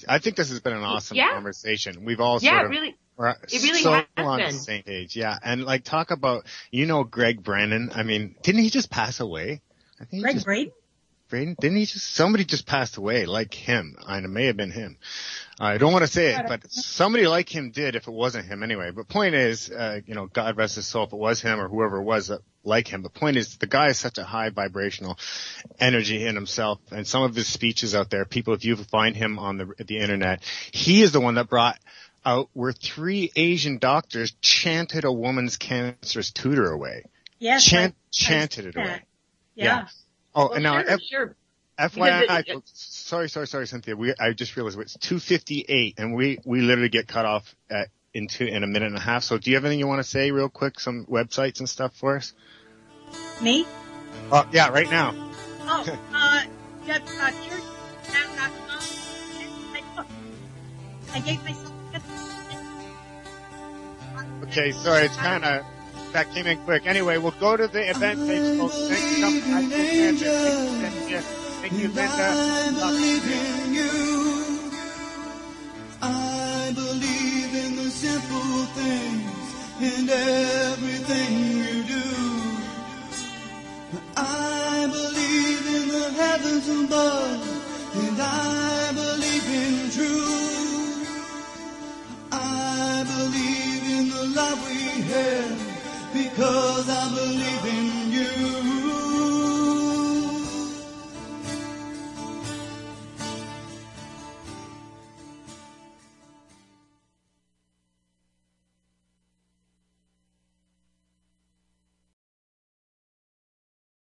I think this has been an awesome conversation. We've all sort of it really so has on been. the same page. Yeah. And talk about Greg Brannon. I mean, didn't he just pass away? I think Greg Braden? Didn't somebody just passed away like him? And it may have been him. I don't want to say it, but somebody like him did if it wasn't him anyway. But point is, God rest his soul if it was him or whoever it was like him. The point is the guy is such a high vibrational energy in himself and some of his speeches out there, people, if you find him on the internet, he is the one that brought out where 3 Asian doctors chanted a woman's cancerous tumor away. Yes. Chanted it away. Yeah. Oh, and now, sure. FYI, sorry, Cynthia. I just realized it's 2:58, and we literally get cut off in a minute and a half. So, do you have anything you want to say, real quick? Some websites and stuff for us? Me? Oh, yeah, right now. I gave myself. Okay, sorry, it's kind of. That came in quick. Anyway, we'll go to the event page, folks. Thank you, Linda. I believe in you. I believe in the simple things in everything you do. I believe in the heavens above, and I believe in truth. we have, because I believe